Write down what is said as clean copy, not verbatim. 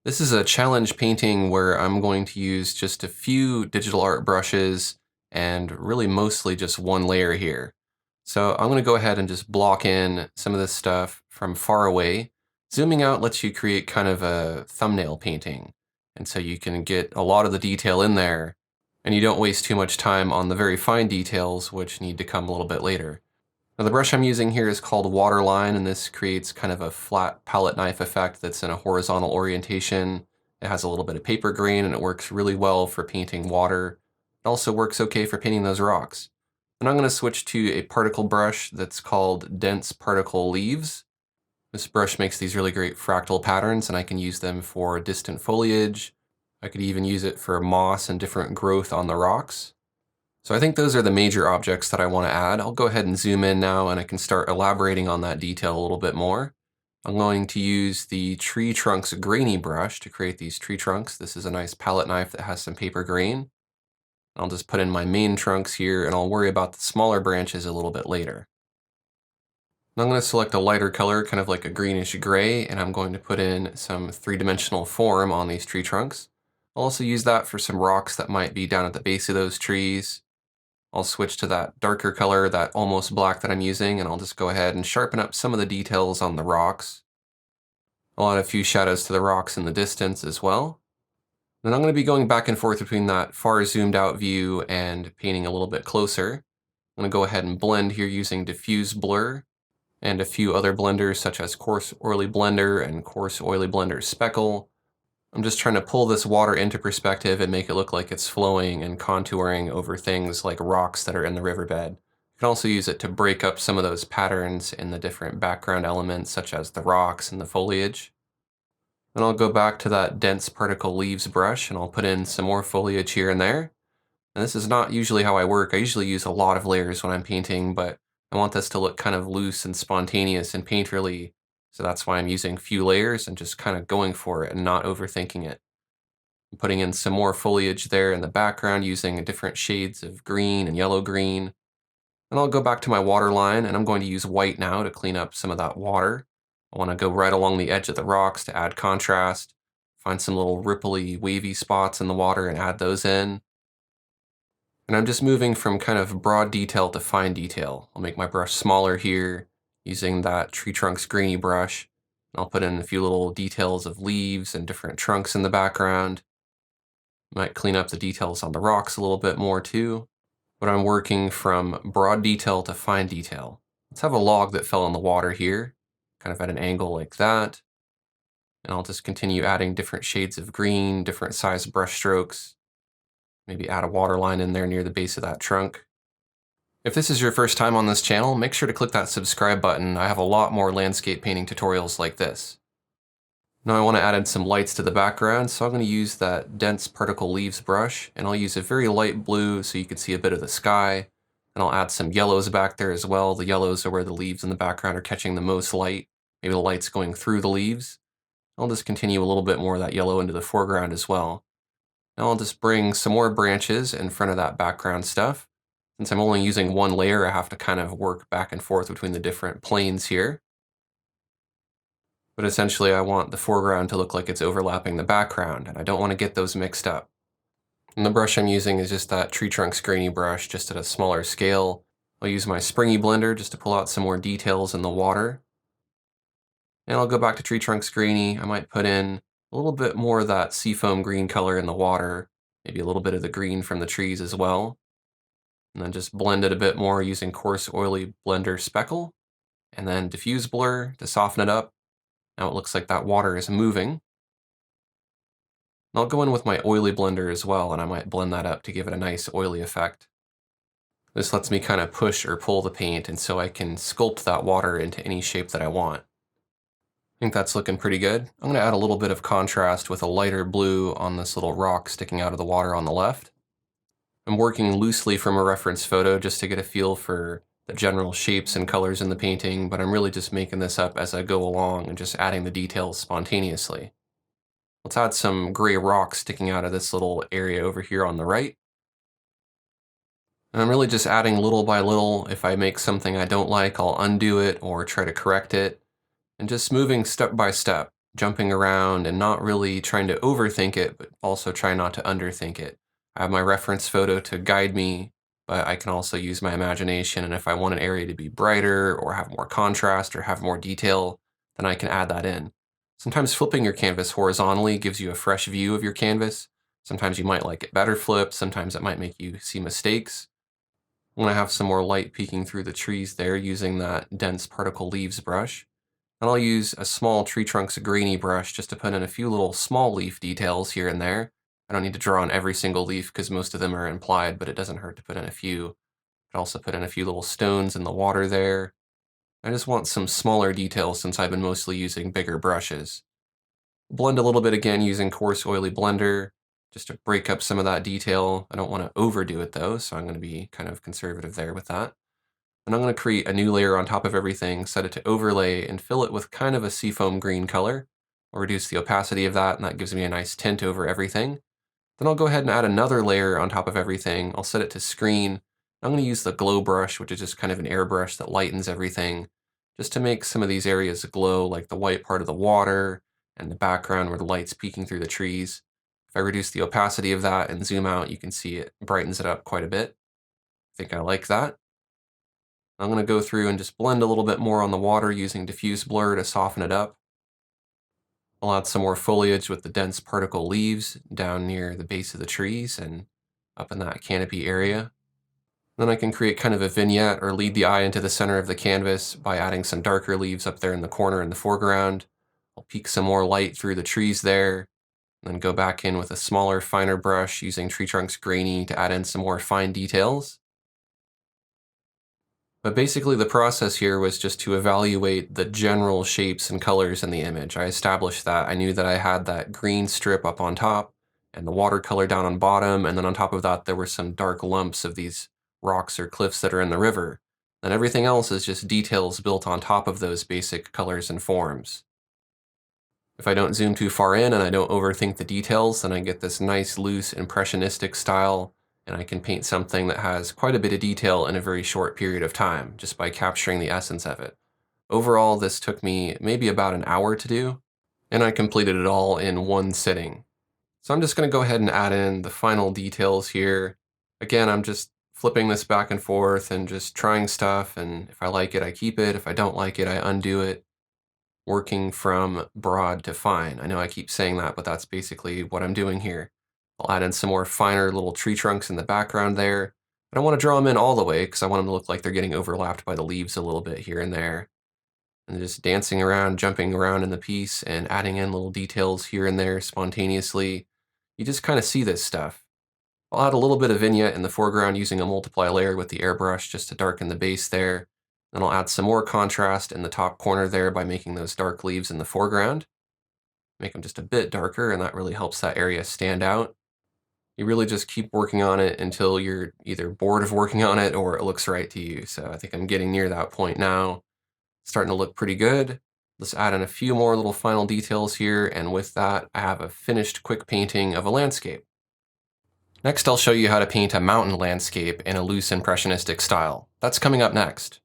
This is a challenge painting where I'm going to use just a few digital art brushes and really mostly just one layer here. So I'm going to go ahead and just block in some of this stuff from far away. Zooming out lets you create kind of a thumbnail painting. And so you can get a lot of the detail in there and you don't waste too much time on the very fine details, which need to come a little bit later. Now the brush I'm using here is called Waterline, and this creates kind of a flat palette knife effect that's in a horizontal orientation. It has a little bit of paper grain and it works really well for painting water. It also works okay for painting those rocks. And I'm going to switch to a particle brush that's called Dense Particle Leaves. This brush makes these really great fractal patterns and I can use them for distant foliage. I could even use it for moss and different growth on the rocks. So I think those are the major objects that I want to add. I'll go ahead and zoom in now and I can start elaborating on that detail a little bit more. I'm going to use the tree trunks grainy brush to create these tree trunks. This is a nice palette knife that has some paper grain. I'll just put in my main trunks here and I'll worry about the smaller branches a little bit later. And I'm going to select a lighter color, kind of like a greenish gray, and I'm going to put in some three-dimensional form on these tree trunks. I'll also use that for some rocks that might be down at the base of those trees. I'll switch to that darker color, that almost black that I'm using, and I'll just go ahead and sharpen up some of the details on the rocks. I'll add a few shadows to the rocks in the distance as well. Then I'm going to be going back and forth between that far zoomed out view and painting a little bit closer. I'm going to go ahead and blend here using diffuse blur and a few other blenders such as coarse oily blender and coarse oily blender speckle. I'm just trying to pull this water into perspective and make it look like it's flowing and contouring over things like rocks that are in the riverbed. You can also use it to break up some of those patterns in the different background elements such as the rocks and the foliage. Then I'll go back to that dense particle leaves brush and I'll put in some more foliage here and there. And this is not usually how I work. I usually use a lot of layers when I'm painting, but I want this to look kind of loose and spontaneous and painterly. So that's why I'm using few layers and just kind of going for it and not overthinking it. I'm putting in some more foliage there in the background using different shades of green and yellow green. And I'll go back to my water line and I'm going to use white now to clean up some of that water. I want to go right along the edge of the rocks to add contrast, find some little ripply, wavy spots in the water and add those in. And I'm just moving from kind of broad detail to fine detail. I'll make my brush smaller here using that tree trunks grainy brush. I'll put in a few little details of leaves and different trunks in the background. Might clean up the details on the rocks a little bit more too. But I'm working from broad detail to fine detail. Let's have a log that fell in the water here, kind of at an angle like that. And I'll just continue adding different shades of green, different size brush strokes. Maybe add a water line in there near the base of that trunk. If this is your first time on this channel, make sure to click that subscribe button. I have a lot more landscape painting tutorials like this. Now I want to add in some lights to the background, so I'm going to use that dense particle leaves brush, and I'll use a very light blue so you can see a bit of the sky. And I'll add some yellows back there as well. The yellows are where the leaves in the background are catching the most light. Maybe the light's going through the leaves. I'll just continue a little bit more of that yellow into the foreground as well. Now I'll just bring some more branches in front of that background stuff. Since I'm only using one layer, I have to kind of work back and forth between the different planes here. But essentially I want the foreground to look like it's overlapping the background, and I don't want to get those mixed up. And the brush I'm using is just that tree trunks grainy brush, just at a smaller scale. I'll use my springy blender just to pull out some more details in the water. And I'll go back to tree trunks grainy. I might put in a little bit more of that seafoam green color in the water, maybe a little bit of the green from the trees as well. And then just blend it a bit more using coarse oily blender speckle, and then diffuse blur to soften it up. Now it looks like that water is moving. And I'll go in with my oily blender as well, and I might blend that up to give it a nice oily effect. This lets me kind of push or pull the paint, and so I can sculpt that water into any shape that I want. I think that's looking pretty good. I'm going to add a little bit of contrast with a lighter blue on this little rock sticking out of the water on the left. I'm working loosely from a reference photo just to get a feel for the general shapes and colors in the painting, but I'm really just making this up as I go along and just adding the details spontaneously. Let's add some gray rocks sticking out of this little area over here on the right. And I'm really just adding little by little. If I make something I don't like, I'll undo it or try to correct it. And just moving step by step, jumping around and not really trying to overthink it, but also try not to underthink it. I have my reference photo to guide me, but I can also use my imagination. And if I want an area to be brighter or have more contrast or have more detail, then I can add that in. Sometimes flipping your canvas horizontally gives you a fresh view of your canvas. Sometimes you might like it better flipped. Sometimes it might make you see mistakes. I'm going to have some more light peeking through the trees there using that dense particle leaves brush. And I'll use a small tree trunk's grainy brush just to put in a few little small leaf details here and there. I don't need to draw on every single leaf because most of them are implied, but it doesn't hurt to put in a few. I also put in a few little stones in the water there. I just want some smaller details since I've been mostly using bigger brushes. Blend a little bit again using coarse oily blender just to break up some of that detail. I don't want to overdo it though, so I'm going to be kind of conservative there with that. And I'm going to create a new layer on top of everything, set it to overlay, and fill it with kind of a seafoam green color. I'll reduce the opacity of that, and that gives me a nice tint over everything. Then I'll go ahead and add another layer on top of everything. I'll set it to screen. I'm going to use the glow brush, which is just kind of an airbrush that lightens everything, just to make some of these areas glow, like the white part of the water and the background where the light's peeking through the trees. If I reduce the opacity of that and zoom out, you can see it brightens it up quite a bit. I think I like that. I'm going to go through and just blend a little bit more on the water using diffuse blur to soften it up. I'll add some more foliage with the dense particle leaves down near the base of the trees and up in that canopy area. Then I can create kind of a vignette or lead the eye into the center of the canvas by adding some darker leaves up there in the corner in the foreground. I'll peek some more light through the trees there, and then go back in with a smaller, finer brush using tree trunks grainy to add in some more fine details. But basically the process here was just to evaluate the general shapes and colors in the image. I established that. I knew that I had that green strip up on top and the watercolor down on bottom, and then on top of that there were some dark lumps of these rocks or cliffs that are in the river. And everything else is just details built on top of those basic colors and forms. If I don't zoom too far in and I don't overthink the details, then I get this nice, loose, impressionistic style, and I can paint something that has quite a bit of detail in a very short period of time, just by capturing the essence of it. Overall, this took me maybe about an hour to do, and I completed it all in one sitting. So I'm just going to go ahead and add in the final details here. Again, I'm just flipping this back and forth and just trying stuff, and if I like it, I keep it. If I don't like it, I undo it. Working from broad to fine. I know I keep saying that, but that's basically what I'm doing here. I'll add in some more finer little tree trunks in the background there. I don't want to draw them in all the way because I want them to look like they're getting overlapped by the leaves a little bit here and there. And just dancing around, jumping around in the piece and adding in little details here and there spontaneously. You just kind of see this stuff. I'll add a little bit of vignette in the foreground using a multiply layer with the airbrush just to darken the base there. Then I'll add some more contrast in the top corner there by making those dark leaves in the foreground. Make them just a bit darker, and that really helps that area stand out. You really just keep working on it until you're either bored of working on it or it looks right to you. So I think I'm getting near that point now. It's starting to look pretty good. Let's add in a few more little final details here, and with that, I have a finished quick painting of a landscape. Next, I'll show you how to paint a mountain landscape in a loose impressionistic style. That's coming up next.